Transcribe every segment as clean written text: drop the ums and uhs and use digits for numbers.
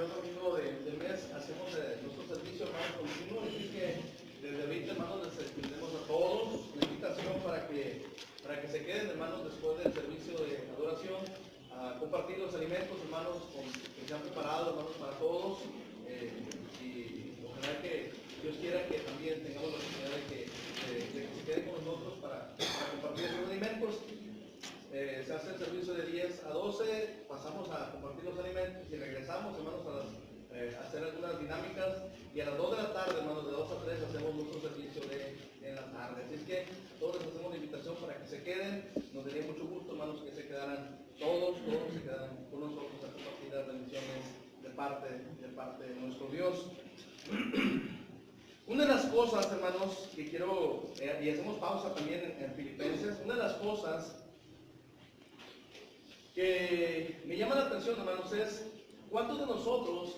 primer domingo del mes hacemos nuestro servicio, hermanos, continuo. Así que desde ahorita, hermanos, les extendemos a todos la invitación para que se queden, hermanos, después del servicio de adoración, a compartir los alimentos, hermanos, que se han preparado, hermanos, para todos. Y ojalá que Dios quiera que también tengamos la oportunidad de que se queden con nosotros para compartir los alimentos. Se hace el servicio de 10 a 12, pasamos a compartir los alimentos y regresamos, hermanos, a hacer algunas dinámicas, y a las 2 de la tarde, hermanos, de 2 a 3 hacemos nuestro servicio en la tarde. Así es que todos les hacemos la invitación para que se queden. Nos daría mucho gusto, hermanos, que se quedaran todos se quedaran con nosotros a compartir las bendiciones de parte de nuestro Dios. Una de las cosas, hermanos, que quiero, y hacemos pausa también en Filipenses, una de las cosas que me llama la atención, hermanos, es cuántos de nosotros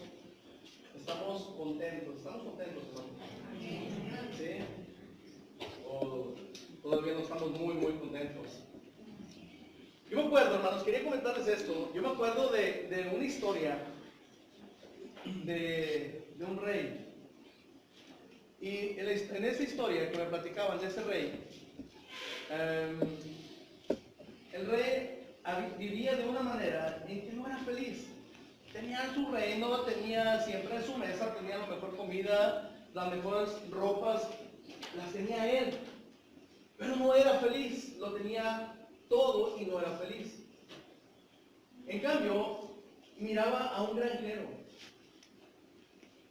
estamos contentos. ¿Estamos contentos, hermanos? ¿Sí? O todavía no estamos muy, muy contentos. Yo me acuerdo, hermanos, quería comentarles esto. Yo me acuerdo de una historia de un rey. Y en esa historia que me platicaban de ese rey, el rey vivía de una manera en que no era feliz. Tenía su reino, tenía siempre en su mesa, tenía la mejor comida, las mejores ropas, las tenía él. Pero no era feliz, lo tenía todo y no era feliz. En cambio, miraba a un granjero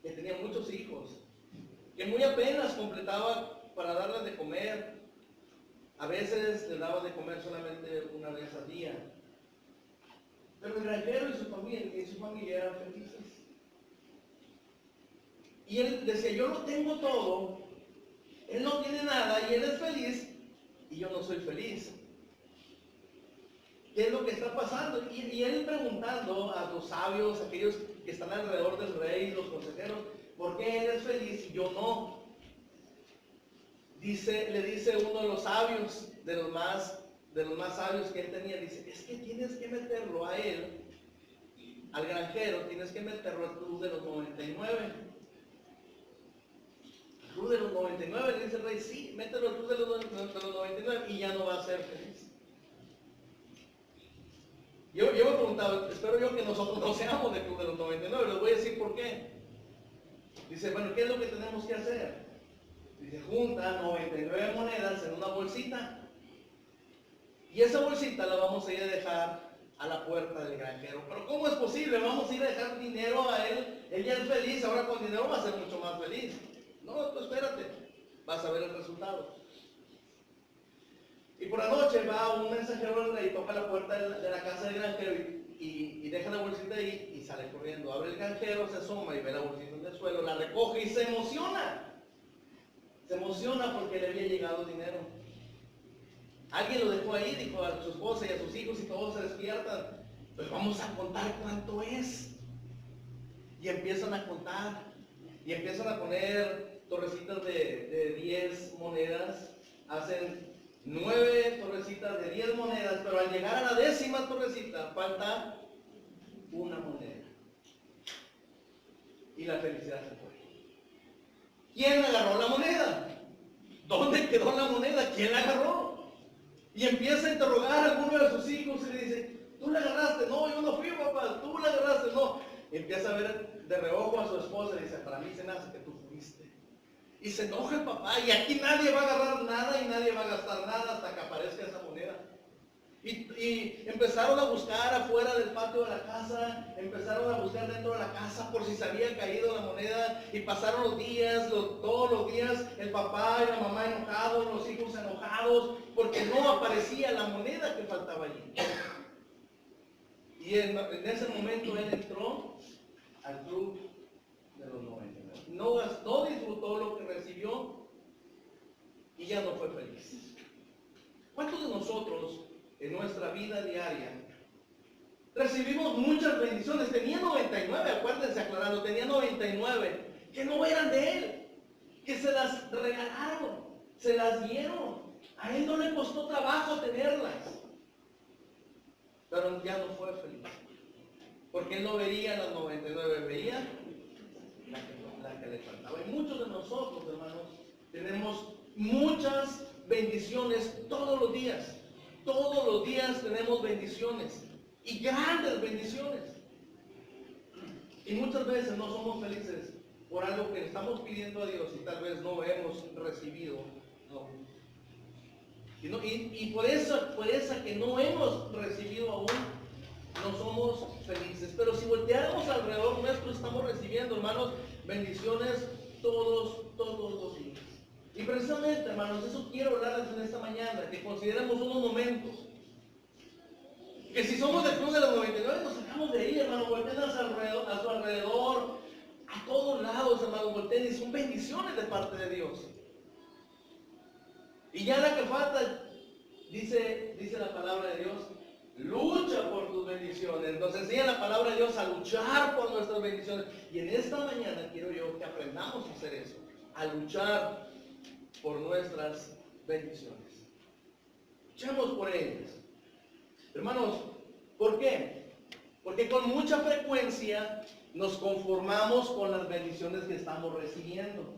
que tenía muchos hijos, que muy apenas completaba para darles de comer. A veces les daba de comer solamente una vez al día. Pero el granjero y su familia eran felices. Y él decía, yo lo tengo todo, él no tiene nada y él es feliz y yo no soy feliz. ¿Qué es lo que está pasando? Y él preguntando a los sabios, aquellos que están alrededor del rey, los consejeros, ¿por qué él es feliz y yo no? Le dice uno de los sabios, de los más sabios que él tenía, dice, es que tienes que meterlo a él, al granjero, tienes que meterlo al club de los 99. ¿Al club de los 99? Le dice el rey, sí, mételo al club de los 99 y ya no va a ser feliz. Yo me preguntaba, espero yo que nosotros no seamos del club de los 99, les voy a decir por qué. Dice, bueno, ¿qué es lo que tenemos que hacer? Dice, junta 99 monedas en una bolsita. Y esa bolsita la vamos a ir a dejar a la puerta del granjero. Pero ¿cómo es posible? Vamos a ir a dejar dinero a él. Él ya es feliz, ahora con dinero va a ser mucho más feliz. No, tú espérate, vas a ver el resultado. Y por la noche va un mensajero del rey, toca la puerta de la casa del granjero y deja la bolsita ahí y sale corriendo. Abre el granjero, se asoma y ve la bolsita en el suelo, la recoge y se emociona. Se emociona porque le había llegado dinero. Alguien lo dejó ahí, dijo a su esposa y a sus hijos, y todos se despiertan. Pues vamos a contar cuánto es. Y empiezan a contar. Y empiezan a poner torrecitas de 10 monedas. Hacen 9 torrecitas de 10 monedas, pero al llegar a la 10ª torrecita falta una moneda. Y la felicidad se fue. ¿Quién agarró la moneda? ¿Dónde quedó la moneda? ¿Quién la agarró? Y empieza a interrogar a alguno de sus hijos y le dice, ¿tú la agarraste? No, yo no fui, papá. ¿Tú la agarraste? No. Y empieza a ver de reojo a su esposa y dice, para mí se me hace que tú fuiste. Y se enoja el papá, y aquí nadie va a agarrar nada y nadie va a gastar nada hasta que aparezca esa moneda. Y empezaron a buscar afuera del patio de la casa, empezaron a buscar dentro de la casa por si se había caído la moneda, y pasaron los días, todos los días, el papá y la mamá enojados, los hijos enojados, porque no aparecía la moneda que faltaba allí. Y en ese momento él entró al club de los 99. No disfrutó lo que recibió y ya no fue feliz. ¿Cuántos de nosotros en nuestra vida diaria recibimos muchas bendiciones? Tenía 99, acuérdense, aclarando, tenía 99 que no eran de él, que se las regalaron, se las dieron. A él no le costó trabajo tenerlas, pero ya no fue feliz. Porque él no vería las 99, veía la que le faltaba. Y muchos de nosotros, hermanos, tenemos muchas bendiciones todos los días. Todos los días tenemos bendiciones y grandes bendiciones. Y muchas veces no somos felices por algo que estamos pidiendo a Dios y tal vez no hemos recibido aún. Y por esa que no hemos recibido aún, no somos felices. Pero si volteáramos alrededor nuestro, estamos recibiendo, hermanos, bendiciones todos los días. Y precisamente, hermanos, eso quiero hablarles en esta mañana, que consideremos unos momentos. Que si somos del club de los 99, nos sacamos de ahí, hermano, volteen a su alrededor, a todos lados, hermano, volteen, y son bendiciones de parte de Dios. Y ya la que falta, dice la palabra de Dios, lucha por tus bendiciones. Nos enseña la palabra de Dios a luchar por nuestras bendiciones. Y en esta mañana quiero yo que aprendamos a hacer eso, a luchar por nuestras bendiciones. Luchemos por ellas. Hermanos, ¿por qué? Porque con mucha frecuencia nos conformamos con las bendiciones que estamos recibiendo.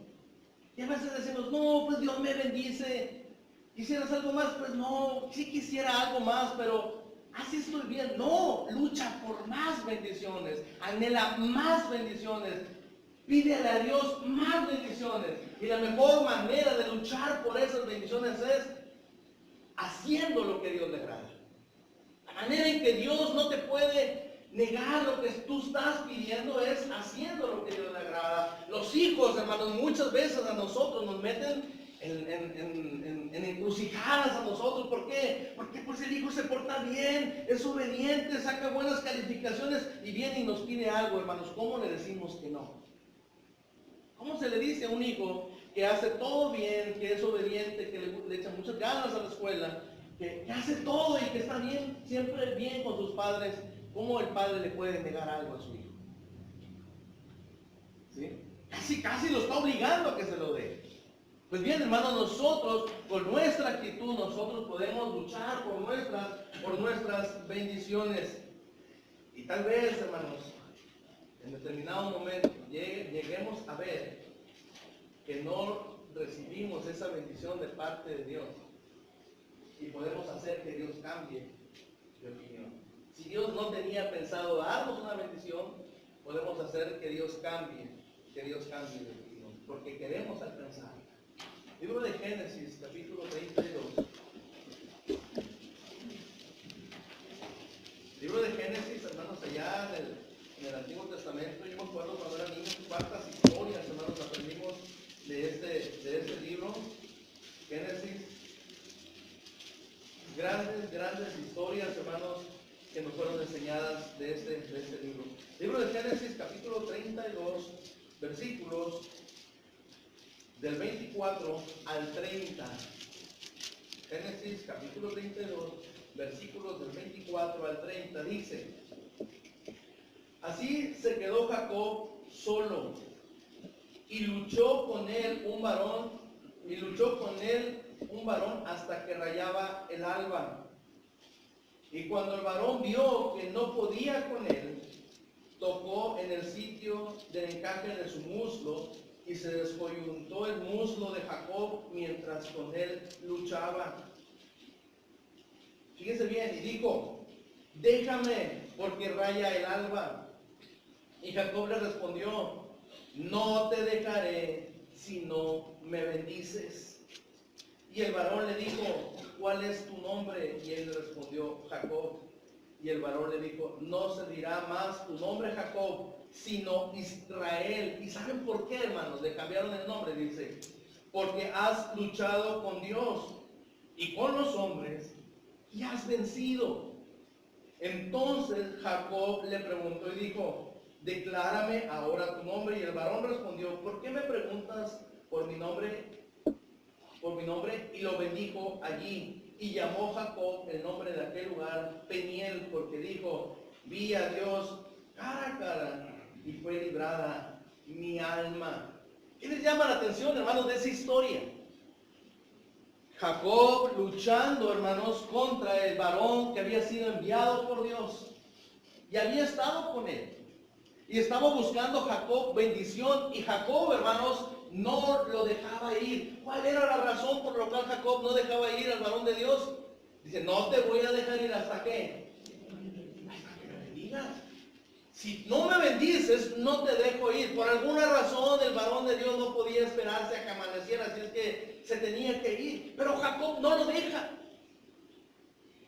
Y a veces decimos, no, pues Dios me bendice. ¿Quisieras algo más? Pues no, sí quisiera algo más, pero así estoy bien. No, lucha por más bendiciones, anhela más bendiciones, pídele a Dios más bendiciones. Y la mejor manera de luchar por esas bendiciones es haciendo lo que Dios le agrada. La manera en que Dios no te puede negar lo que tú estás pidiendo es haciendo lo que Dios le agrada. Los hijos, hermanos, muchas veces a nosotros nos meten en encrucijadas a nosotros. ¿Por qué? Porque pues el hijo se porta bien, es obediente, saca buenas calificaciones y viene y nos pide algo, hermanos. ¿Cómo le decimos que no? ¿Cómo se le dice a un hijo que hace todo bien, que es obediente, que le echa muchas ganas a la escuela, que hace todo y que está bien, siempre bien con sus padres? ¿Cómo el padre le puede negar algo a su hijo? ¿Sí? Casi lo está obligando a que se lo dé. Pues bien, hermanos, nosotros, con nuestra actitud, nosotros podemos luchar por nuestras bendiciones. Y tal vez, hermanos, en determinado momento lleguemos a ver que no recibimos esa bendición de parte de Dios. Y podemos hacer que Dios cambie de opinión. Si Dios no tenía pensado darnos una bendición, podemos hacer que Dios cambie de opinión, porque queremos alcanzarla. Libro de Génesis, capítulo 32. Libro de Génesis, hermanos, allá en el Antiguo Testamento. Yo me acuerdo cuando era niño, cuántas historias, hermanos, aprendimos de este libro. Génesis. Grandes historias, hermanos, que nos fueron enseñadas de este libro. Libro de Génesis, capítulo 32, versículos del 24 al 30. Génesis, capítulo 32, versículos del 24 al 30, dice: Así se quedó Jacob solo, y luchó con él un varón hasta que rayaba el alba. Y cuando el varón vio que no podía con él, tocó en el sitio del encaje de su muslo, y se descoyuntó el muslo de Jacob mientras con él luchaba. Fíjense bien, y dijo: déjame, porque raya el alba. Y Jacob le respondió: no te dejaré si no me bendices. Y el varón le dijo: ¿cuál es tu nombre? Y él le respondió: Jacob. Y el varón le dijo: no se dirá más tu nombre Jacob, sino Israel. ¿Y saben por qué, hermanos? Le cambiaron el nombre, dice: porque has luchado con Dios y con los hombres y has vencido. Entonces Jacob le preguntó y dijo: declárame ahora tu nombre. Y el varón respondió: ¿por qué me preguntas por mi nombre? Y lo bendijo allí. Y llamó Jacob el nombre de aquel lugar Peniel, porque dijo: vi a Dios cara a cara, y fue librada mi alma. ¿Qué les llama la atención, hermanos, de esa historia? Jacob luchando, hermanos, contra el varón que había sido enviado por Dios. y había estado con él. Y estaba buscando Jacob bendición, y Jacob, hermanos, no lo dejaba ir. ¿Cuál era la razón por la cual Jacob no dejaba ir al varón de Dios? Dice, no te voy a dejar ir hasta qué. Hasta que me bendigas. Si no me bendices, no te dejo ir. Por alguna razón el varón de Dios no podía esperarse a que amaneciera, así es que se tenía que ir. Pero Jacob no lo deja.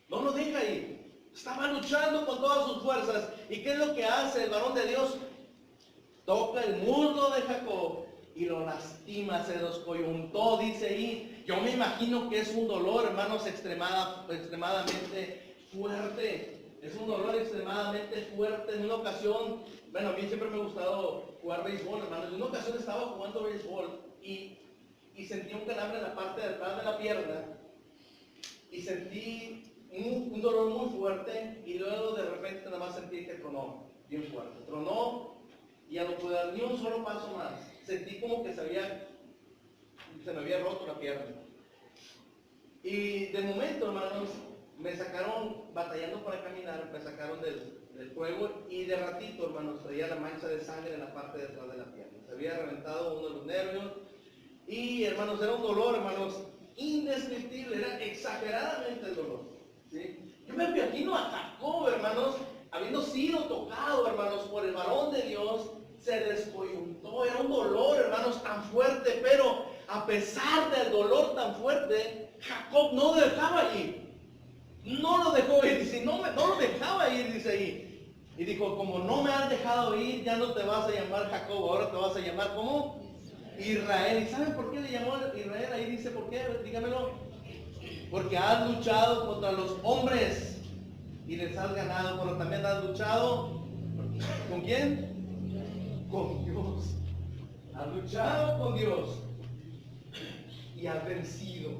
No lo deja ir. Estaba luchando con todas sus fuerzas. ¿Y qué es lo que hace el varón de Dios? Toca el muslo de Jacob y lo lastima, se descoyuntó, dice ahí. Yo me imagino que es un dolor, hermanos, extremadamente fuerte. Es un dolor extremadamente fuerte. En una ocasión, bueno, a mí siempre me ha gustado jugar béisbol, hermanos. En una ocasión estaba jugando béisbol y sentí un calambre en la parte de atrás de la pierna. Y sentí un dolor muy fuerte, y luego de repente nada más sentí que tronó bien fuerte. Tronó y ya no pude dar ni un solo paso más. Sentí como que se me había roto la pierna. Y de momento, hermanos, me sacaron, batallando para caminar, me sacaron del juego, y de ratito, hermanos, traía la mancha de sangre en la parte de atrás de la pierna. Se había reventado uno de los nervios, y hermanos, era un dolor, hermanos, indescriptible, era exageradamente el dolor. ¿Sí? Yo me imagino a Jacob, hermanos, habiendo sido tocado, hermanos, por el varón de Dios, se descoyuntó. Era un dolor, hermanos, tan fuerte, pero a pesar del dolor tan fuerte, Jacob no dejaba ir. No lo dejó ir, dice, no lo dejaba ir, dice ahí. Y dijo, como no me has dejado ir, ya no te vas a llamar Jacob, ahora te vas a llamar, ¿cómo? Israel. ¿Y saben por qué le llamó Israel? Ahí dice, ¿por qué? Dígamelo. Porque has luchado contra los hombres y les has ganado, pero también has luchado, ¿con quién? Con Dios. Has luchado con Dios y has vencido.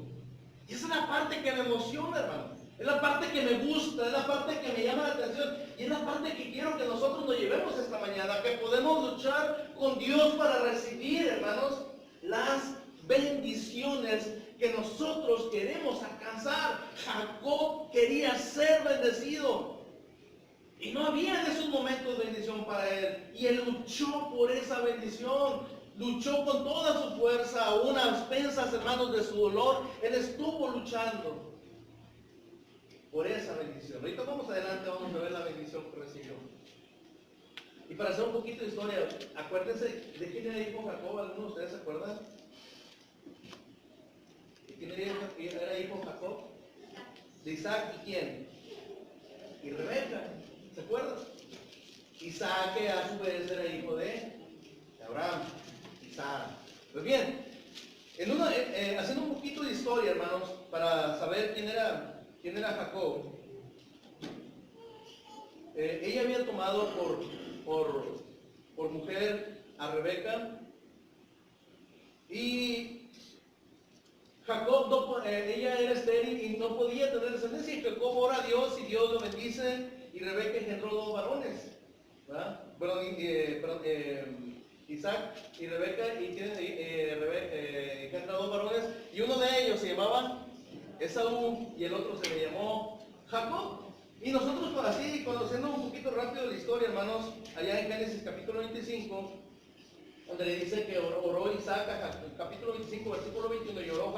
Y esa es la parte que me emociona, hermano. Es la parte que me gusta, es la parte que me llama la atención, y es la parte que quiero que nosotros nos llevemos esta mañana, que podemos luchar con Dios para recibir, hermanos, las bendiciones que nosotros queremos alcanzar. Jacob quería ser bendecido, y no había en esos momentos bendición para él, y él luchó por esa bendición. Luchó con toda su fuerza, aún a expensas, hermanos, de su dolor. Él estuvo luchando por esa bendición. Ahorita vamos adelante, vamos a ver la bendición que recibió. Y para hacer un poquito de historia, acuérdense de quién era hijo Jacob. ¿Alguno de ustedes se acuerdan? ¿De quién era hijo Jacob? De Isaac. ¿Y quién? Y Rebeca. ¿Se acuerdan? Isaac, que a su vez era hijo de Abraham y Sara. Pues bien, haciendo un poquito de historia, hermanos, para saber quién era Jacob. Ella había tomado por mujer a Rebeca, y Jacob, ella era estéril y no podía tener descendencia, y Jacob ora a Dios y Dios lo bendice, y Rebeca engendró 2 varones, ¿verdad? Isaac y Rebeca, y engendró 2 varones, y uno de ellos se llamaba Esaú y el otro se le llamó Jacob. Y nosotros, por así, conociendo un poquito rápido la historia, hermanos, allá en Génesis capítulo 25, donde le dice que oró Isaac, capítulo 25, versículo 21, y oró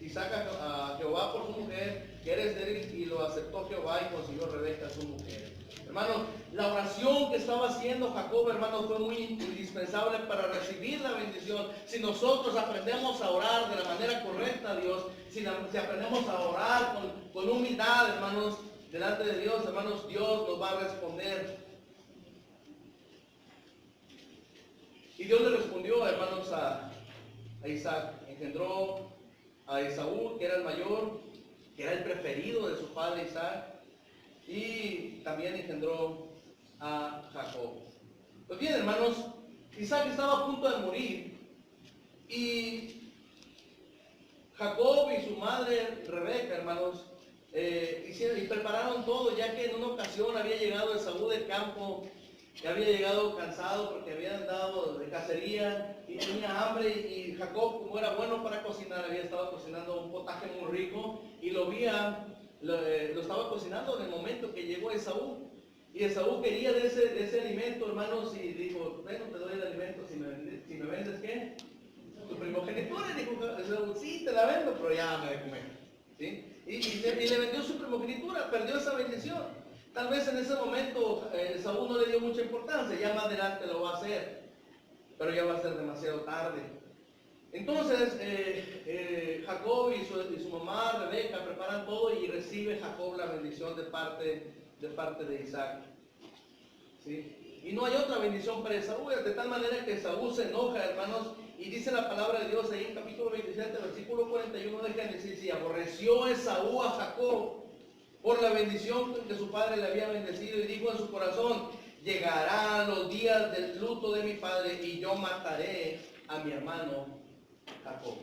Isaac a Jehová por su mujer, que era estéril, y lo aceptó Jehová y consiguió Rebeca su mujer. Hermanos, la oración que estaba haciendo Jacob, hermanos, fue muy indispensable para recibir la bendición. Si nosotros aprendemos a orar de la manera correcta a Dios, si aprendemos a orar con humildad, hermanos, delante de Dios, hermanos, Dios nos va a responder. Y Dios le respondió, hermanos, a Isaac. Engendró a Esaú, que era el mayor, que era el preferido de su padre Isaac, y también engendró a Jacob. Pues bien, hermanos, Isaac estaba a punto de morir, y Jacob y su madre Rebeca, hermanos, hicieron y prepararon todo, ya que en una ocasión había llegado Esaú del campo, que había llegado cansado porque había andado de cacería y tenía hambre, y Jacob, como era bueno para cocinar, había estado cocinando un potaje muy rico, y lo estaba cocinando en el momento que llegó Esaú. Y Esaú quería de ese alimento, hermanos, y dijo, bueno, te doy el alimento si me vendes, ¿qué? Tu primogenitura. Y dijo Esaú, sí, te la vendo, pero ya me de comer. ¿Sí? Y le vendió su primogenitura, perdió esa bendición. Tal vez en ese momento Esaú no le dio mucha importancia, ya más adelante lo va a hacer, pero ya va a ser demasiado tarde. Entonces Jacob y su mamá Rebeca preparan todo y recibe Jacob la bendición de parte de Isaac. ¿Sí? Y no hay otra bendición para Esaú, de tal manera que Esaú se enoja, hermanos, y dice la palabra de Dios ahí en capítulo 27, versículo 41 de Génesis, y aborreció Esaú a Jacob por la bendición que su padre le había bendecido, y dijo en su corazón, llegarán los días del luto de mi padre y yo mataré a mi hermano Jacob.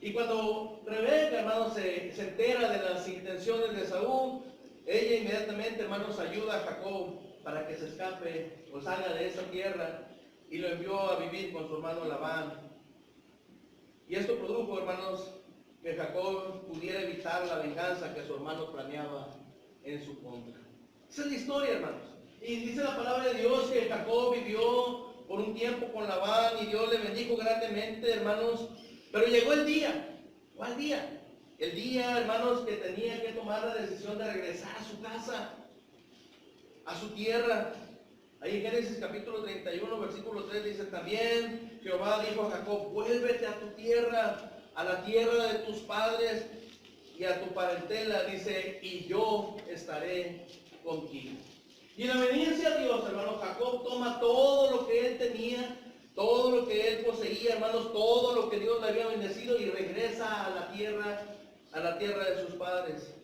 Y cuando Rebeca, hermanos, se entera de las intenciones de Esaú, ella inmediatamente, hermanos, ayuda a Jacob para que se escape o salga de esa tierra y lo envió a vivir con su hermano Labán. Y esto produjo, hermanos, que Jacob pudiera evitar la venganza que su hermano planeaba en su contra. Esa es la historia, hermanos. Y dice la palabra de Dios que Jacob vivió por un tiempo con Labán y Dios le bendijo grandemente, hermanos. Pero llegó el día. ¿Cuál día? El día, hermanos, que tenía que tomar la decisión de regresar a su casa, a su tierra. Ahí en Génesis capítulo 31, versículo 3 dice, también Jehová dijo a Jacob, vuélvete a tu tierra, a la tierra de tus padres y a tu parentela, dice, y yo estaré contigo. Y en la obediencia a Dios, hermano, Jacob toma todo lo que él tenía, todo lo que él poseía, hermanos, todo lo que Dios le había bendecido y regresa a la tierra de sus padres.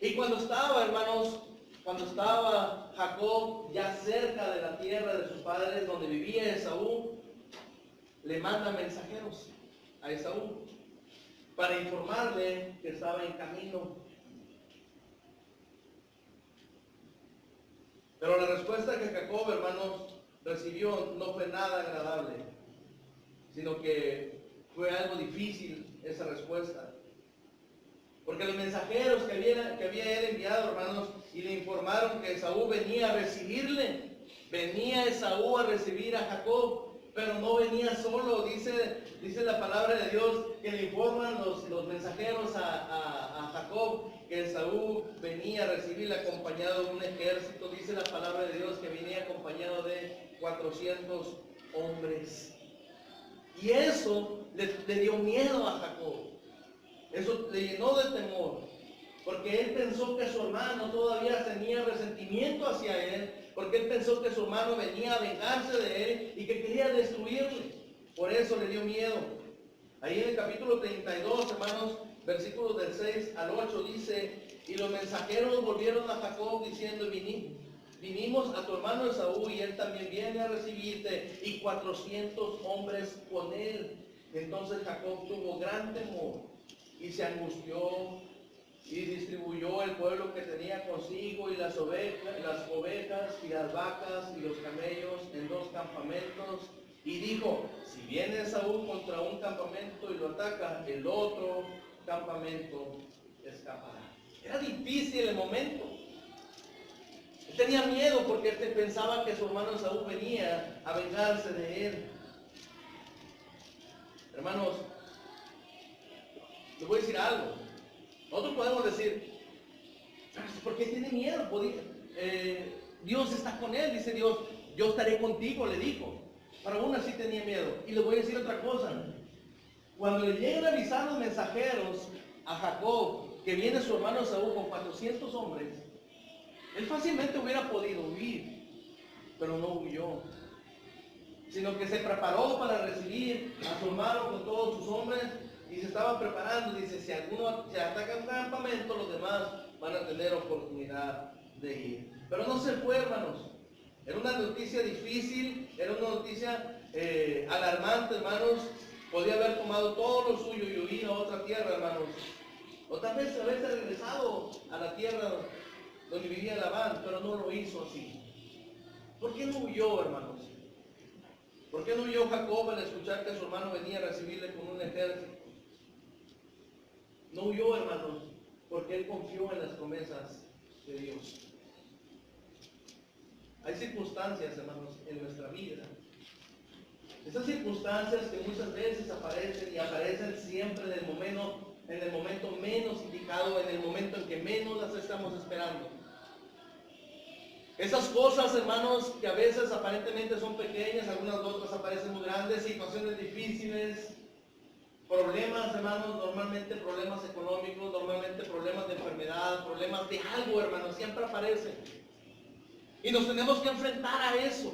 Y cuando estaba, hermanos, cuando estaba Jacob ya cerca de la tierra de sus padres, donde vivía Esaú, le manda mensajeros a Esaú para informarle que estaba en camino. Pero la respuesta que Jacob, hermanos, recibió no fue nada agradable, sino que fue algo difícil esa respuesta. Porque los mensajeros que había él enviado, hermanos, y le informaron que Esaú venía a recibirle. Venía Esaú a recibir a Jacob, pero no venía solo. Dice la palabra de Dios que le informan los mensajeros a Jacob que Esaú venía a recibirle acompañado de un ejército. Dice la palabra de Dios que venía acompañado de 400 hombres. Y eso le dio miedo a Jacob. Eso le llenó de temor, porque él pensó que su hermano todavía tenía resentimiento hacia él, porque él pensó que su hermano venía a vengarse de él y que quería destruirle. Por eso le dio miedo. Ahí en el capítulo 32, hermanos, versículos del 6 al 8 dice, y los mensajeros volvieron a Jacob diciendo, vinimos a tu hermano Esaú y él también viene a recibirte, y 400 hombres con él. Entonces Jacob tuvo gran temor y se angustió y distribuyó el pueblo que tenía consigo y las ovejas y las vacas y los camellos en 2 campamentos y dijo, si viene Esaú contra un campamento y lo ataca, el otro campamento escapará. Era difícil el momento. Él tenía miedo porque él pensaba que su hermano Esaú venía a vengarse de él. Hermanos, les voy a decir algo. Nosotros podemos decir, ¿por qué tiene miedo? Dios está con él, dice Dios, yo estaré contigo, le dijo. Pero aún así tenía miedo. Y les voy a decir otra cosa. Cuando le llegan a avisar los mensajeros a Jacob que viene su hermano Esaú con 400 hombres, él fácilmente hubiera podido huir, pero no huyó, sino que se preparó para recibir a su hermano con todos sus hombres. Y se estaba preparando, dice, si alguno se ataca un campamento, los demás van a tener oportunidad de ir. Pero no se fue, hermanos. Era una noticia difícil, era una noticia alarmante, hermanos. Podía haber tomado todo lo suyo y huir a otra tierra, hermanos. O tal vez haberse regresado a la tierra donde vivía Labán, pero no lo hizo así. ¿Por qué no huyó, hermanos? ¿Por qué no huyó Jacob al escuchar que su hermano venía a recibirle con un ejército? No huyó, hermanos, porque él confió en las promesas de Dios. Hay circunstancias, hermanos, en nuestra vida. Esas circunstancias que muchas veces aparecen y aparecen siempre en el momento menos indicado, en el momento en que menos las estamos esperando. Esas cosas, hermanos, que a veces aparentemente son pequeñas, algunas otras aparecen muy grandes, situaciones difíciles, problemas, hermanos, normalmente problemas económicos, normalmente problemas de enfermedad, problemas de algo, hermanos, siempre aparecen. Y nos tenemos que enfrentar a eso.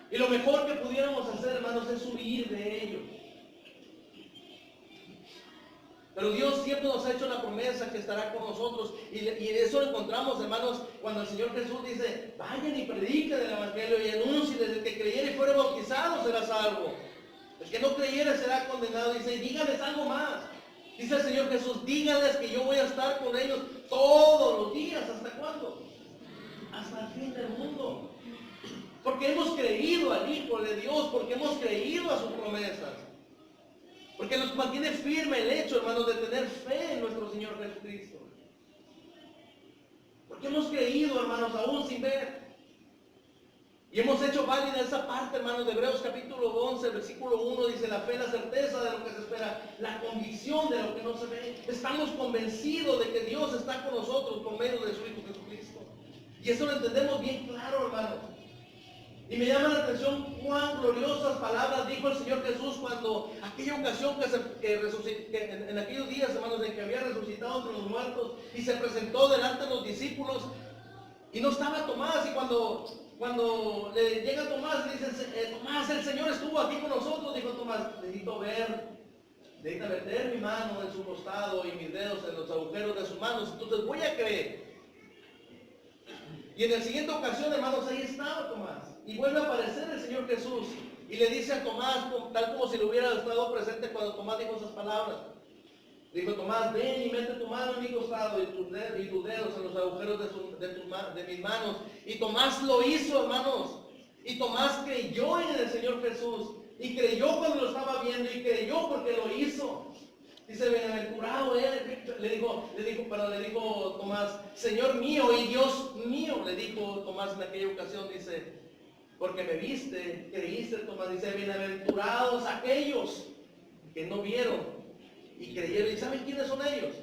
Y lo mejor que pudiéramos hacer, hermanos, es huir de ello. Pero Dios siempre nos ha hecho la promesa que estará con nosotros. Y eso lo encontramos, hermanos, cuando el Señor Jesús dice: vayan y prediquen el Evangelio y anuncien, el que creyere y fuere bautizado será salvo. El que no creyere será condenado. Dice: y díganles algo más. Dice el Señor Jesús: díganles que yo voy a estar con ellos todos los días. ¿Hasta cuándo? Hasta el fin del mundo. Porque hemos creído al Hijo de Dios, porque hemos creído a sus promesas. Porque nos mantiene firme el hecho, hermanos, de tener fe en nuestro Señor Jesucristo. Porque hemos creído, hermanos, aún sin ver. Y hemos hecho válida esa parte, hermanos, de Hebreos capítulo 11, versículo 1, dice: la fe, la certeza de lo que se espera, la convicción de lo que no se ve. Estamos convencidos de que Dios está con nosotros por medio de su Hijo Jesucristo. Y eso lo entendemos bien claro, hermanos. Y me llama la atención cuán gloriosas palabras dijo el Señor Jesús cuando aquella ocasión en aquellos días, hermanos, en que había resucitado entre los muertos y se presentó delante de los discípulos y no estaba Tomás. Y cuando le llega Tomás y dice: Tomás, el Señor estuvo aquí con nosotros. Dijo Tomás: necesito meter mi mano en su costado y mis dedos en los agujeros de sus manos, entonces voy a creer. Y en la siguiente ocasión, hermanos, ahí estaba Tomás. Y vuelve a aparecer el Señor Jesús. Y le dice a Tomás, tal como si lo hubiera estado presente cuando Tomás dijo esas palabras. Dijo: Tomás, ven y mete tu mano en mi costado y tus dedos en los agujeros de mis manos. Y Tomás lo hizo, hermanos. Y Tomás creyó en el Señor Jesús. Y creyó cuando lo estaba viendo. Y creyó porque lo hizo. Dice: bienaventurado él, le dijo Tomás: Señor mío y Dios mío, le dijo Tomás en aquella ocasión. Dice: porque me viste, creíste, Tomás. Dice: bienaventurados aquellos que no vieron y creyeron. ¿Y saben quiénes son ellos?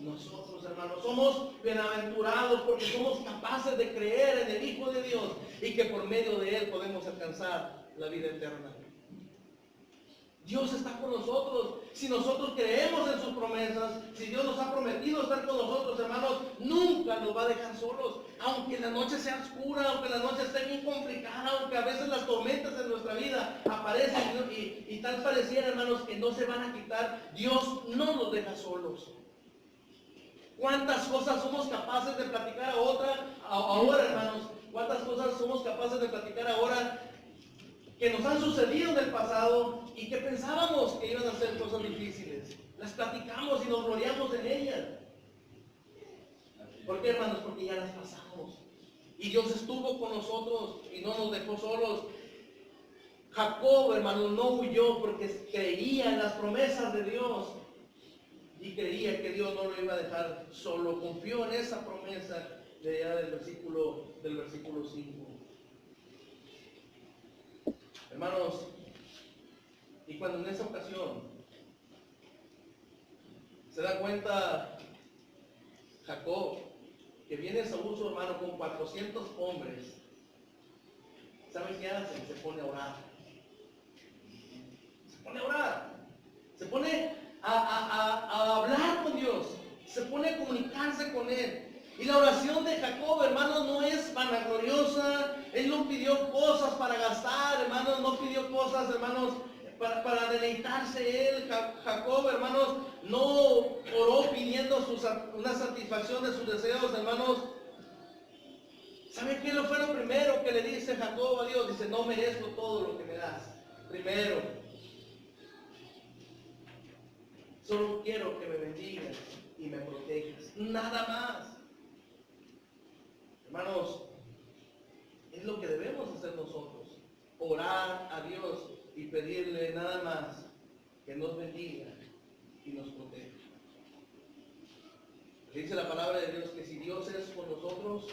Nosotros, hermanos. Somos bienaventurados porque somos capaces de creer en el Hijo de Dios y que por medio de él podemos alcanzar la vida eterna. Dios está con nosotros. Si nosotros creemos en sus promesas, si Dios nos ha prometido estar con nosotros, hermanos, nunca nos va a dejar solos. Aunque la noche sea oscura, aunque la noche esté bien complicada, aunque a veces las tormentas en nuestra vida aparecen y tal pareciera, hermanos, que no se van a quitar, Dios no nos deja solos. ¿Cuántas cosas somos capaces de platicar ahora, hermanos? ¿Cuántas cosas somos capaces de platicar ahora que nos han sucedido en el pasado y que pensábamos que iban a ser cosas difíciles? Las platicamos y nos gloriamos en ellas. ¿Por qué, hermanos? Porque ya las pasamos. Y Dios estuvo con nosotros y no nos dejó solos. Jacob, hermanos, no huyó porque creía en las promesas de Dios. Y creía que Dios no lo iba a dejar solo. Confió en esa promesa de allá del versículo 5. Hermanos, y cuando en esa ocasión se da cuenta Jacob que viene Saúl, su hermano, con 400 hombres, ¿saben qué hacen? Se pone a orar. Se pone a orar. Se pone a hablar con Dios. Se pone a comunicarse con Él. Y la oración de Jacob, hermanos, no es vanagloriosa. Él no pidió cosas para gastar, hermanos. No pidió cosas, hermanos, para deleitarse él. Jacob, hermanos, no oró pidiendo una satisfacción de sus deseos, hermanos. ¿Saben qué fue lo primero que le dice Jacob a Dios? Dice: no merezco todo lo que me das. Primero, solo quiero que me bendigas y me protejas. Nada más. Hermanos, es lo que debemos hacer nosotros. Orar a Dios y pedirle nada más que nos bendiga y nos proteja. Dice la palabra de Dios que si Dios es con nosotros,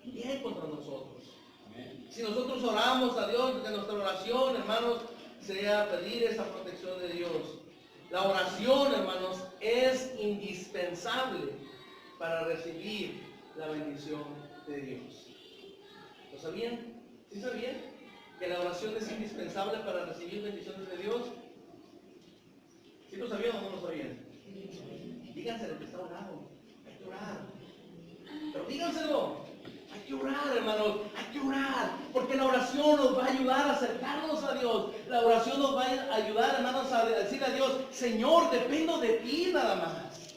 bien contra nosotros. Si nosotros oramos a Dios, que nuestra oración, hermanos, sea pedir esa protección de Dios. La oración, hermanos, es indispensable para recibir la bendición de Dios. ¿Lo sabían? ¿Sí sabían? Que la oración es indispensable para recibir bendiciones de Dios. ¿Sí lo sabían o no lo sabían? Díganse lo que está orando. Hay que orar. Pero díganselo. Hay que orar, hermanos. Hay que orar. Porque la oración nos va a ayudar a acercarnos a Dios. La oración nos va a ayudar, hermanos, a decirle a Dios: Señor, dependo de ti nada más.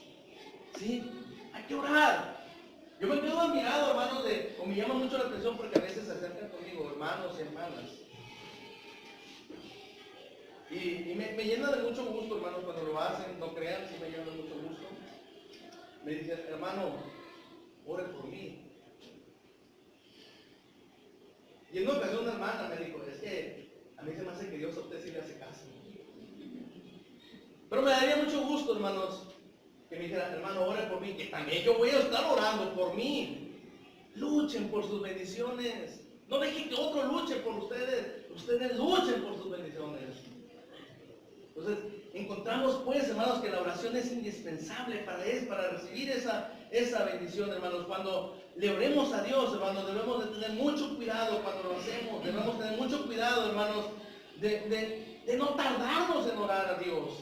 ¿Sí? Hay que orar. Yo me quedo admirado, hermanos, o me llama mucho la atención porque a veces se acercan conmigo, hermanos y hermanas. Y me llena de mucho gusto, hermanos, cuando lo hacen. No crean, sí me llena de mucho gusto. Me dicen: hermano, ore por mí. Y en una ocasión una hermana me dijo: es que a mí se me hace que Dios a usted sí le hace caso. Pero me daría mucho gusto, hermanos, que me dijeran: hermano, ore por mí, que también yo voy a estar orando por mí. Luchen por sus bendiciones. No dejen que otro luche por ustedes. Ustedes luchen por sus bendiciones. Entonces, encontramos pues, hermanos, que la oración es indispensable para recibir esa bendición, hermanos. Cuando le oremos a Dios, hermanos, debemos de tener mucho cuidado cuando lo hacemos. Debemos tener mucho cuidado, hermanos, de no tardarnos en orar a Dios.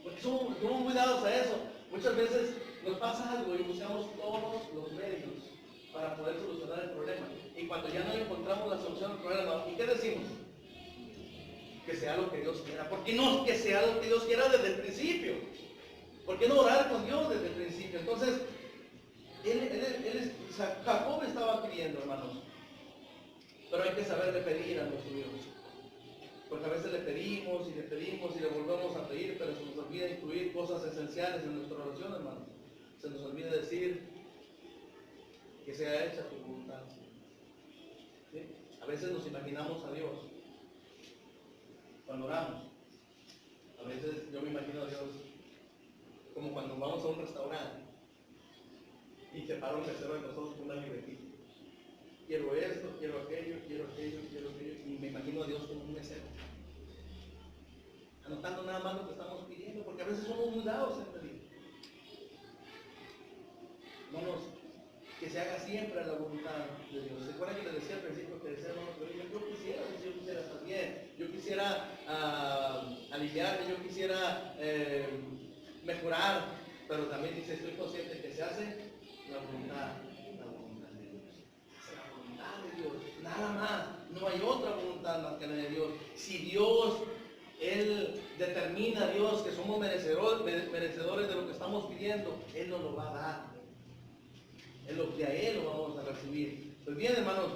Porque somos muy dados a eso. Muchas veces nos pasa algo y buscamos todos los medios para poder solucionar el problema. Y cuando ya no encontramos la solución al problema, ¿y qué decimos? Que sea lo que Dios quiera. ¿Por qué no que sea lo que Dios quiera desde el principio? ¿Por qué no orar con Dios desde el principio? Entonces, Jacob estaba pidiendo, hermanos. Pero hay que saberle pedir a nuestro Dios. Porque a veces le pedimos y le volvemos a pedir, pero se nos olvida incluir cosas esenciales en nuestra oración, hermanos. Se nos olvida decir: que sea hecha tu voluntad. ¿Sí? A veces nos imaginamos a Dios cuando oramos. A veces yo me imagino a Dios como cuando vamos a un restaurante y se para un mesero de nosotros con una libretita. Quiero esto, quiero aquello, quiero aquello, quiero aquello. Y me imagino a Dios como un mesero, anotando nada más lo que estamos pidiendo, porque a veces somos muy dados en pedir. Hermanos, que se haga siempre la voluntad de Dios. ¿Se acuerdan que les decía al principio que decía: yo quisiera estar bien, yo quisiera aliviarme, yo quisiera mejorar, pero también dice: estoy consciente que se hace la voluntad de Dios. Se hace la voluntad de Dios, nada más. No hay otra voluntad más que la de Dios. Si Dios, Él determina, Dios, que somos merecedores de lo que estamos pidiendo, Él nos lo va a dar. En lo que a Él lo vamos a recibir. Pues bien, hermanos,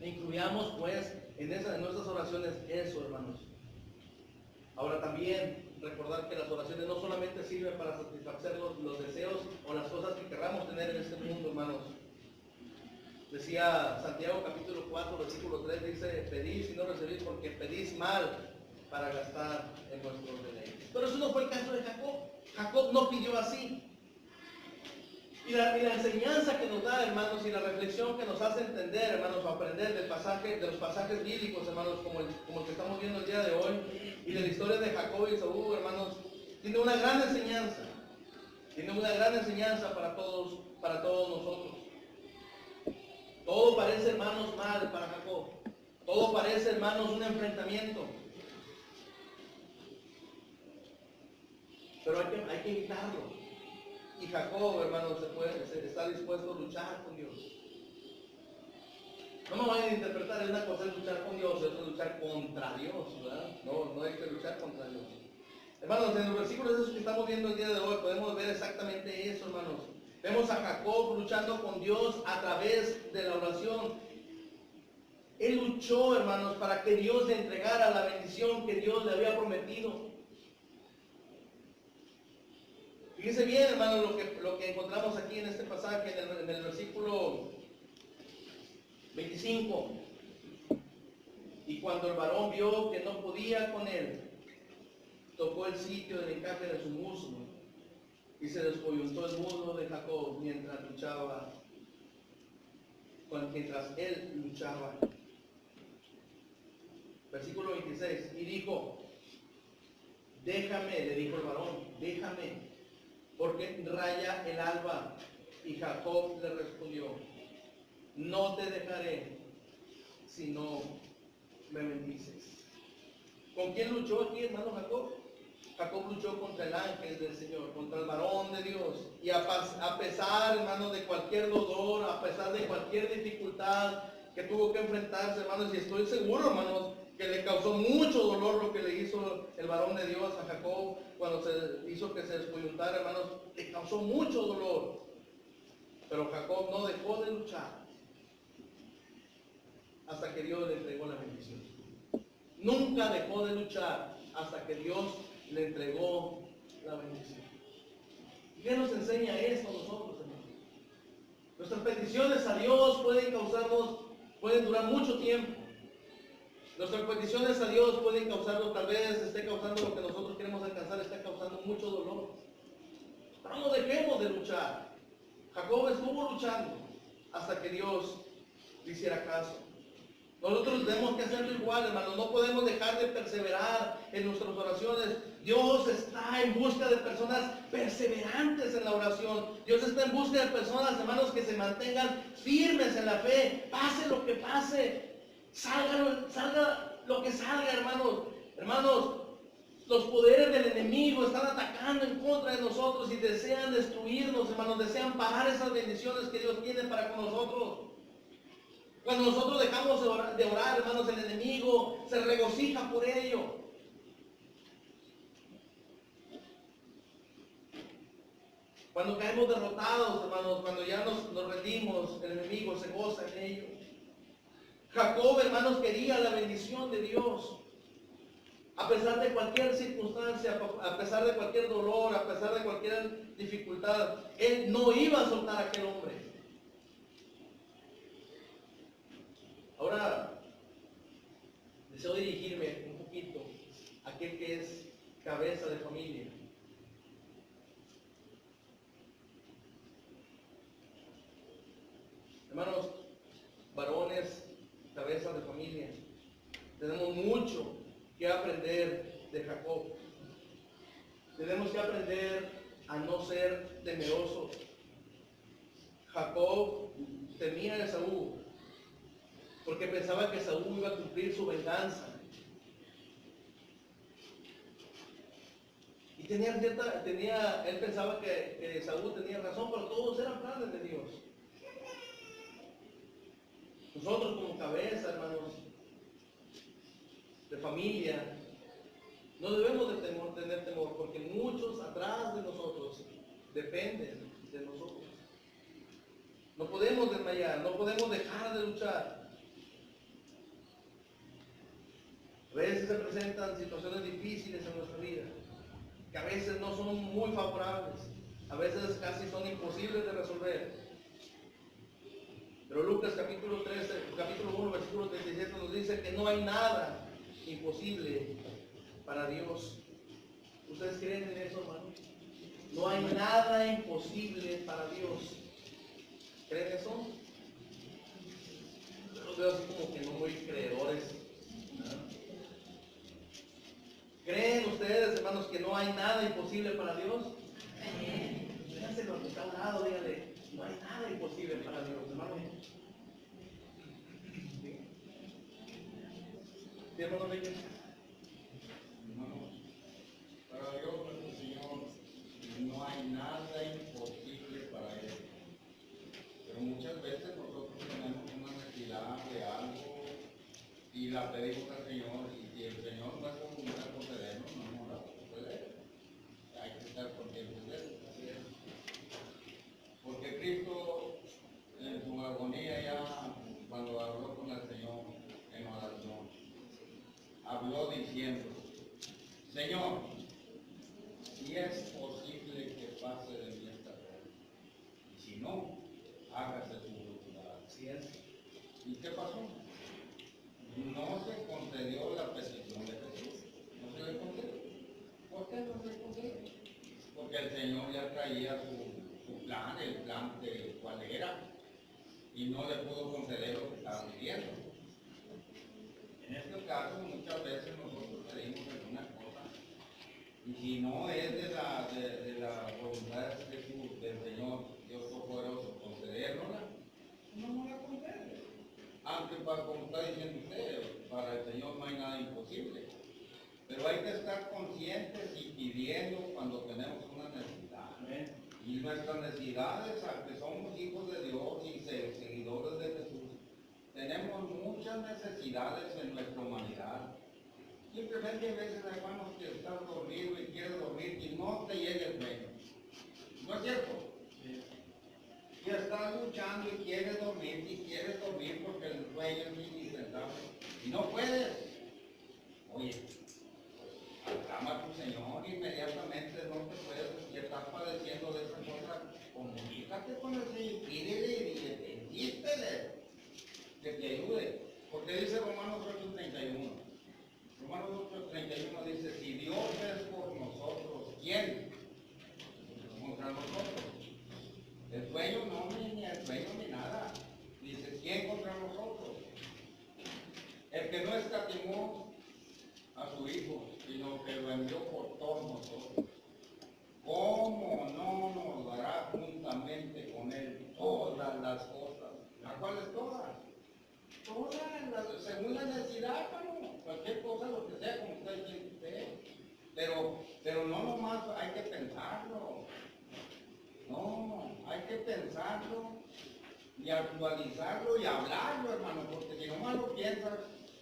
incluyamos pues en nuestras oraciones eso, hermanos. Ahora también recordar que las oraciones no solamente sirven para satisfacer los deseos o las cosas que querramos tener en este mundo, hermanos. Decía Santiago capítulo 4, versículo 3, dice: pedís y no recibís porque pedís mal para gastar en vuestros deleites. Pero eso no fue el caso de Jacob. Jacob no pidió así. Y la enseñanza que nos da, hermanos, y la reflexión que nos hace entender, hermanos, a aprender de los pasajes bíblicos, hermanos, como el que estamos viendo el día de hoy, y de la historia de Jacob y Esaú, hermanos, tiene una gran enseñanza. Tiene una gran enseñanza para todos nosotros. Todo parece, hermanos, mal para Jacob. Todo parece, hermanos, un enfrentamiento. Pero hay que evitarlo. Y Jacob, hermanos, está dispuesto a luchar con Dios. No me vayan a interpretar: es una cosa es luchar con Dios, es otra luchar contra Dios, ¿verdad? No hay que luchar contra Dios. Hermanos, en los versículos esos que estamos viendo el día de hoy podemos ver exactamente eso, hermanos. Vemos a Jacob luchando con Dios a través de la oración. Él luchó, hermanos, para que Dios le entregara la bendición que Dios le había prometido. Fíjense bien, hermanos, lo que encontramos aquí en este pasaje, en el versículo 25. Y cuando el varón vio que no podía con él, tocó el sitio del encaje de su muslo y se descoyuntó el muslo de Jacob mientras luchaba mientras él luchaba. Versículo 26, y dijo, déjame, le dijo el varón, déjame, porque raya el alba. Y Jacob le respondió, no te dejaré si no me bendices. ¿Con quién luchó aquí, hermano Jacob? Jacob luchó contra el ángel del Señor, contra el varón de Dios. Y a pesar, hermano, de cualquier dolor, a pesar de cualquier dificultad que tuvo que enfrentarse, hermanos, y estoy seguro, hermanos, que le causó mucho dolor lo que le hizo el varón de Dios a Jacob cuando se hizo que se descoyuntara, hermanos, le causó mucho dolor. Pero Jacob no dejó de luchar hasta que Dios le entregó la bendición. Nunca dejó de luchar hasta que Dios le entregó la bendición. ¿Y qué nos enseña esto a nosotros, hermanos? Nuestras peticiones a Dios pueden durar mucho tiempo. Nuestras peticiones a Dios pueden causarnos, tal vez esté causando lo que nosotros queremos alcanzar, está causando mucho dolor. Pero no dejemos de luchar. Jacob estuvo luchando hasta que Dios le hiciera caso. Nosotros tenemos que hacerlo igual, hermanos. No podemos dejar de perseverar en nuestras oraciones. Dios está en busca de personas perseverantes en la oración. Dios está en busca de personas, hermanos, que se mantengan firmes en la fe. Pase lo que pase. Salga lo que salga, hermanos. Hermanos, los poderes del enemigo están atacando en contra de nosotros y desean destruirnos, hermanos. Desean parar esas bendiciones que Dios tiene para con nosotros. Cuando nosotros dejamos de orar, hermanos, el enemigo se regocija por ello. Cuando caemos derrotados, hermanos, cuando ya nos rendimos, el enemigo se goza en ello. Jacob, hermanos, quería la bendición de Dios. A pesar de cualquier circunstancia, a pesar de cualquier dolor, a pesar de cualquier dificultad, él no iba a soltar a aquel hombre. Ahora, deseo dirigirme un poquito a aquel que es cabeza de familia. Hermanos, varones, cabezas de familia, tenemos mucho que aprender de Jacob. Tenemos que aprender a no ser temerosos. Jacob temía a Esaú porque pensaba que Esaú iba a cumplir su venganza. Y él pensaba que Esaú tenía razón, pero todos eran planes de Dios. Nosotros como cabeza, hermanos, de familia, no debemos de tener temor, porque muchos atrás de nosotros dependen de nosotros. No podemos desmayar, no podemos dejar de luchar. A veces se presentan situaciones difíciles en nuestra vida, que a veces no son muy favorables, a veces casi son imposibles de resolver. Pero Lucas capítulo 1, versículo 37 nos dice que no hay nada imposible para Dios. ¿Ustedes creen en eso, hermanos? No hay nada imposible para Dios. ¿Creen eso? Yo los veo así como que no muy creedores. ¿Creen ustedes, hermanos, que no hay nada imposible para Dios? Fíjense lo que está a un lado, díganle, no hay nada imposible para Dios, hermano. ¿Sí, hermano Miguel? Hermanos, para Dios nuestro Señor no hay nada imposible para Él. Pero muchas veces nosotros tenemos una necesidad de algo y la pedimos al Señor, y si el Señor no es voluntad concedernos, no nos la va a conceder. Hay que estar conscientes de eso. Porque Cristo en su agonía ya, cuando habló con el Señor en oración, habló diciendo: Señor, si es posible que pase de mí esta copa, y si no, hágase tu voluntad. Así es. ¿Y qué pasó? No se concedió la petición de Jesús. No se le concedió. ¿Por qué no se le concedió? Porque el Señor ya traía su plan, el plan de cuál era. y no le pudo conceder lo que estaba pidiendo. En este caso, muchas veces nosotros pedimos alguna cosa, y si no es de la voluntad del Señor, Dios Todopoderoso, concedernosla, no la concede. Aunque como está diciendo usted, para el Señor no hay nada imposible. Pero hay que estar conscientes y pidiendo cuando tenemos una necesidad. Amén. Y nuestras necesidades, aunque somos hijos de Dios y seguidores de Jesús, tenemos muchas necesidades en nuestra humanidad. Simplemente hay veces, hermanos, que estás dormido y quieres dormir y no te llega el sueño. ¿No es cierto? Sí. Y estás luchando y quieres dormir porque el sueño es indispensable. Y no puedes. Oye, aclama a tu Señor inmediatamente, no te puedes, si estás padeciendo de esa cosa, comunícate con el Señor, pídele y insístele que te ayude. Porque dice Romanos 8:31. Romanos 8:31 dice, si Dios es por nosotros, ¿quién? Contra nosotros. El sueño no, ni el sueño ni nada. Dice, ¿quién contra nosotros? El que no escatimó a su Hijo, sino que lo envió por todos nosotros. ¿Cómo no nos dará juntamente con Él todas las cosas? ¿A cuáles todas? Todas, según la necesidad, hermano. Cualquier cosa, lo que sea, como está diciendo usted. Pero no nomás hay que pensarlo. No, hay que pensarlo y actualizarlo y hablarlo, hermano, porque si nomás lo piensas,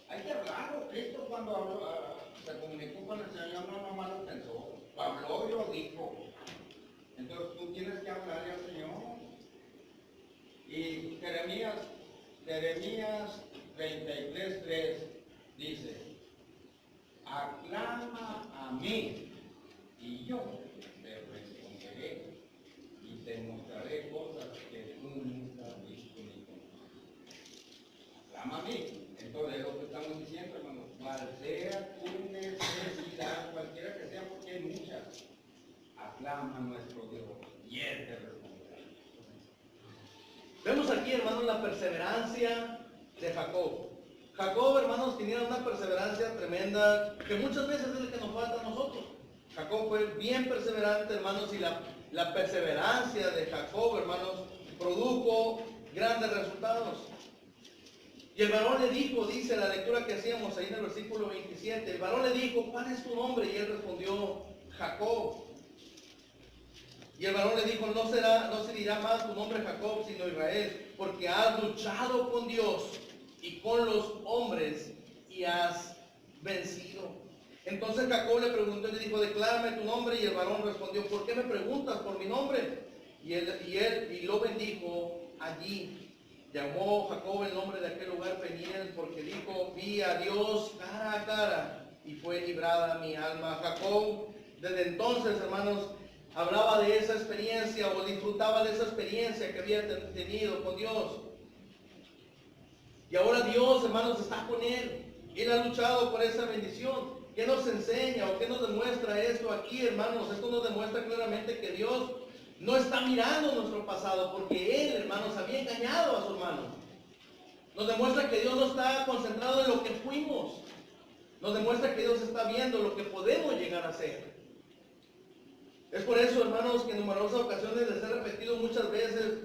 hay que hablarlo. Cristo cuando habló, se comunicó con el Señor, no nomás lo pensó, lo habló y lo dijo. Entonces tú tienes que hablarle al Señor. Y Jeremías 33:3 dice, aclama a mí y yo te responderé y te mostraré cosas que tú nunca has visto ni conoces. Aclama a mí. Entonces es lo que estamos diciendo, hermano, cual sea tu necesidad, cualquiera que sea, porque hay muchas, aclama a nuestro Dios y Él te responderá. Vemos aquí, hermanos, la perseverancia de Jacob. Jacob, hermanos, tenía una perseverancia tremenda que muchas veces es el que nos falta a nosotros. Jacob fue bien perseverante, hermanos, y la perseverancia de Jacob, hermanos, produjo grandes resultados. Y el varón le dijo, dice la lectura que hacíamos ahí en el versículo 27, el varón le dijo, ¿cuál es tu nombre? Y él respondió, Jacob. Y el varón le dijo, no se dirá más tu nombre Jacob, sino Israel, porque has luchado con Dios y con los hombres y has vencido. Entonces Jacob le preguntó y le dijo, declárame tu nombre. Y el varón respondió, ¿por qué me preguntas por mi nombre? Y lo bendijo allí. Llamó Jacob el nombre de aquel lugar Peniel, porque dijo, vi a Dios cara a cara y fue librada mi alma. Jacob, desde entonces, hermanos, hablaba de esa experiencia o disfrutaba de esa experiencia que había tenido con Dios. Y ahora Dios, hermanos, está con él. Él ha luchado por esa bendición. ¿Qué nos enseña o qué nos demuestra esto aquí, hermanos? Esto nos demuestra claramente que Dios no está mirando nuestro pasado, porque Él, hermanos, había engañado a su hermano. Nos demuestra que Dios no está concentrado en lo que fuimos. Nos demuestra que Dios está viendo lo que podemos llegar a ser. Es por eso, hermanos, que en numerosas ocasiones les he repetido muchas veces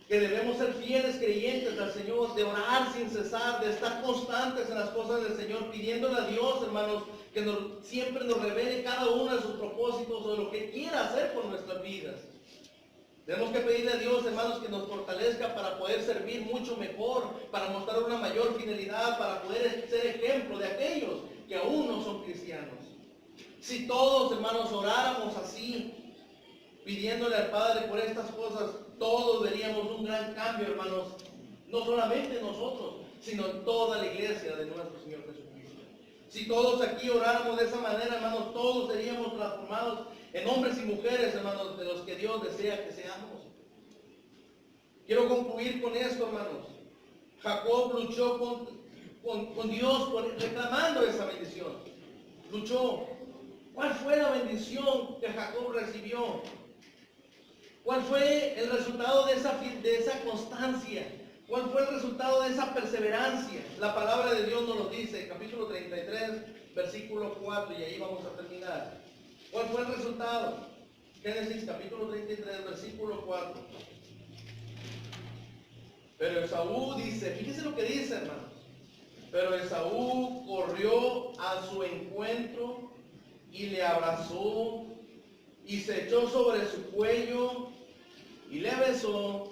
que debemos ser fieles creyentes al Señor, de orar sin cesar, de estar constantes en las cosas del Señor, pidiéndole a Dios, hermanos, que siempre nos revele cada uno de sus propósitos o de lo que quiera hacer por nuestras vidas. Tenemos que pedirle a Dios, hermanos, que nos fortalezca para poder servir mucho mejor, para mostrar una mayor fidelidad, para poder ser ejemplo de aquellos que aún no son cristianos. Si todos, hermanos, oráramos así, pidiéndole al Padre por estas cosas, todos veríamos un gran cambio, hermanos, no solamente nosotros, sino en toda la iglesia de nuestro Señor Jesucristo. Si todos aquí oráramos de esa manera, hermanos, todos seríamos transformados en hombres y mujeres, hermanos, de los que Dios desea que seamos. Quiero concluir con esto, hermanos. Jacob luchó con Dios reclamando esa bendición. Luchó. ¿Cuál fue la bendición que Jacob recibió? ¿Cuál fue el resultado de esa constancia? ¿Cuál fue el resultado de esa perseverancia? La palabra de Dios nos lo dice, capítulo 33, versículo 4, y ahí vamos a terminar. ¿Cuál fue el resultado? Génesis capítulo 33, versículo 4. Pero Esaú dice, fíjese lo que dice, hermanos. Pero Esaú corrió a su encuentro y le abrazó y se echó sobre su cuello y le besó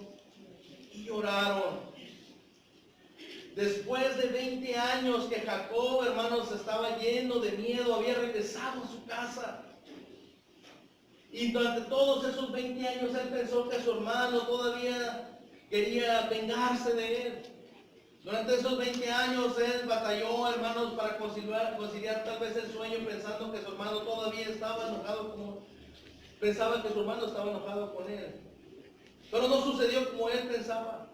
y lloraron. Después de 20 años que Jacob, hermanos, estaba lleno de miedo, había regresado a su casa. Y durante todos esos 20 años él pensó que su hermano todavía quería vengarse de él. Durante esos 20 años él batalló, hermanos, para conciliar tal vez el sueño, pensando que su hermano todavía estaba enojado, pensaba que su hermano estaba enojado con él. Pero no sucedió como él pensaba.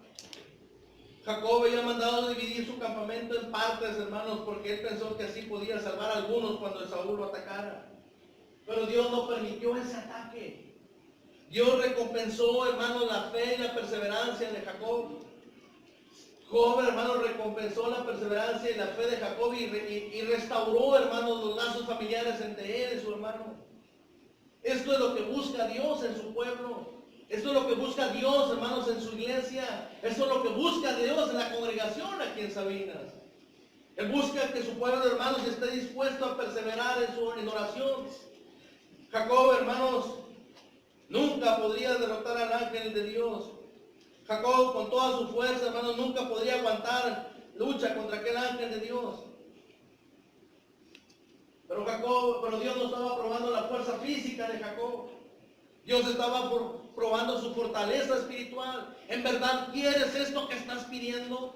Jacob había mandado dividir su campamento en partes, hermanos, porque él pensó que así podía salvar a algunos cuando Esaú lo atacara. Pero Dios no permitió ese ataque. Dios recompensó, hermanos, la fe y la perseverancia de Jacob. Job, hermanos, recompensó la perseverancia y la fe de Jacob y restauró, hermanos, los lazos familiares entre él y su hermano. Esto es lo que busca Dios en su pueblo. Esto es lo que busca Dios, hermanos, en su iglesia. Esto es lo que busca Dios en la congregación aquí en Sabinas. Él busca que su pueblo, hermanos, esté dispuesto a perseverar en oración. Jacob, hermanos, nunca podría derrotar al ángel de Dios. Jacob, con toda su fuerza, hermanos, nunca podría aguantar lucha contra aquel ángel de Dios. Pero Dios no estaba probando la fuerza física de Jacob. Dios estaba probando su fortaleza espiritual. ¿En verdad quieres esto que estás pidiendo?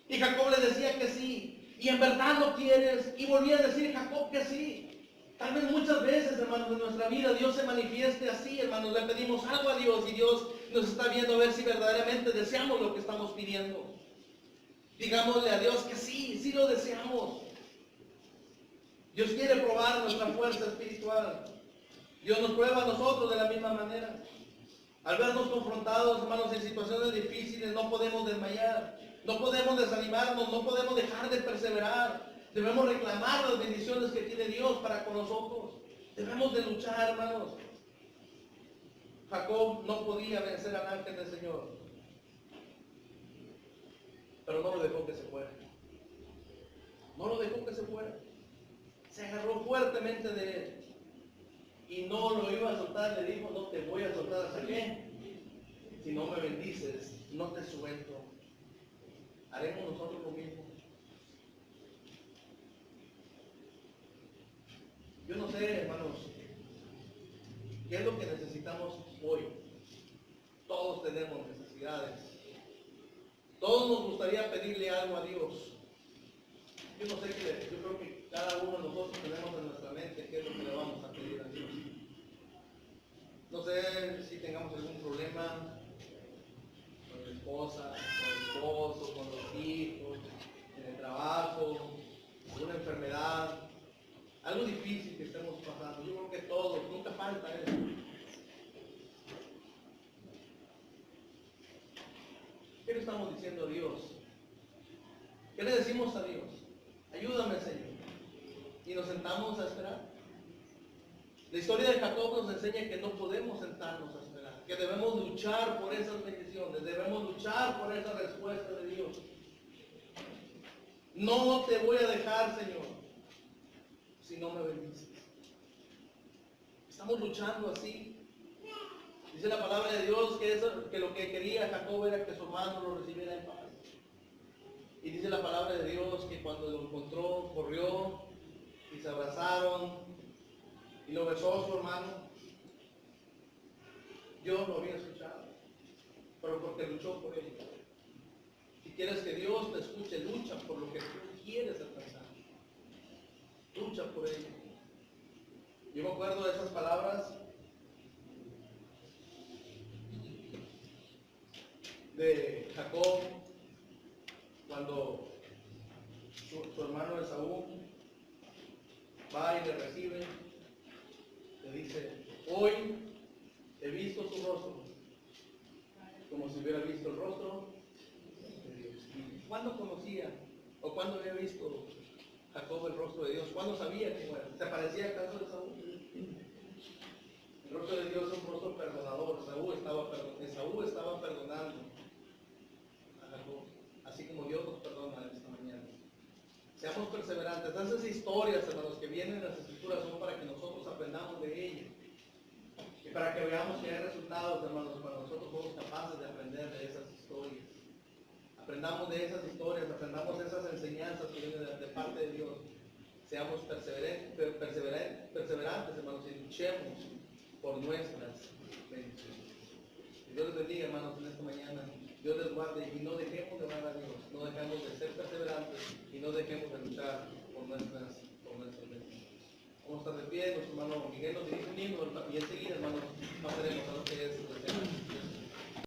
Y Jacob le decía que sí. ¿Y en verdad lo quieres? Y volvía a decir Jacob que sí. Tal vez muchas veces, hermanos, en nuestra vida Dios se manifieste así, hermanos. Le pedimos algo a Dios y Dios nos está viendo a ver si verdaderamente deseamos lo que estamos pidiendo. Digámosle a Dios que sí, sí lo deseamos. Dios quiere probar nuestra fuerza espiritual. Dios nos prueba a nosotros de la misma manera. Al vernos confrontados, hermanos, en situaciones difíciles, no podemos desmayar, no podemos desanimarnos, no podemos dejar de perseverar. Debemos reclamar las bendiciones que tiene Dios para con nosotros. Debemos de luchar, hermanos. Jacob no podía vencer al ángel del Señor, pero no lo dejó que se fuera. No lo dejó que se fuera. Se agarró fuertemente de él. Y no lo iba a soltar, le dijo, no te voy a soltar hasta qué. Si no me bendices, no te suelto. Haremos nosotros lo mismo. Yo no sé, hermanos, qué es lo que necesitamos hoy. Todos tenemos necesidades. Todos nos gustaría pedirle algo a Dios. Yo no sé qué, yo creo que cada uno de nosotros tenemos en nuestra mente qué es lo que le vamos a pedir a Dios. No sé si tengamos algún problema con la esposa, con el esposo, con los hijos, en el trabajo, alguna enfermedad, algo difícil que estemos pasando. Yo creo que todos, nunca falta eso. ¿Qué le estamos diciendo a Dios? ¿Qué le decimos a Dios? Ayúdame, Señor. Y nos sentamos a esperar. La historia de Jacob nos enseña que no podemos sentarnos a esperar, que debemos luchar por esas bendiciones, debemos luchar por esa respuesta de Dios. No te voy a dejar, Señor, si no me bendices. Estamos luchando así. Dice la palabra de Dios que lo que quería Jacob era que su hermano lo recibiera en paz. Y dice la palabra de Dios que cuando lo encontró, corrió y se abrazaron y lo besó a su hermano. Dios lo había escuchado, pero porque luchó por él. Si quieres que Dios te escuche, lucha por lo que tú quieres alcanzar. Lucha por ello. Yo me acuerdo de esas palabras de Jacob cuando su hermano Esaú va y le recibe, le dice, hoy he he visto su rostro, como si hubiera visto el rostro de Dios. ¿Y cuándo conocía o cuándo había visto Jacob el rostro de Dios? ¿Cuándo sabía cómo era? ¿Se parecía acaso a Esaú? El rostro de Dios es un rostro perdonador. Esaú estaba perdonando a Jacob, así como Dios nos perdona esta mañana. Seamos perseverantes. Esas historias, hermanos, que vienen en las Escrituras son para que nosotros aprendamos de ellas. Y para que veamos que hay resultados, hermanos, para nosotros somos capaces de aprender de esas historias. Aprendamos de esas historias, aprendamos de esas enseñanzas que vienen de parte de Dios. Seamos perseverantes, hermanos, y luchemos por nuestras bendiciones. Que Dios les bendiga, hermanos, en esta mañana. Dios les guarde y no dejemos de orar a Dios. No dejemos de ser perseverantes y no dejemos de luchar por nuestras bendiciones. Vamos a estar de pie, nuestro hermano Miguel nos dirige un himno y enseguida, hermanos, pasaremos a lo que es el tema.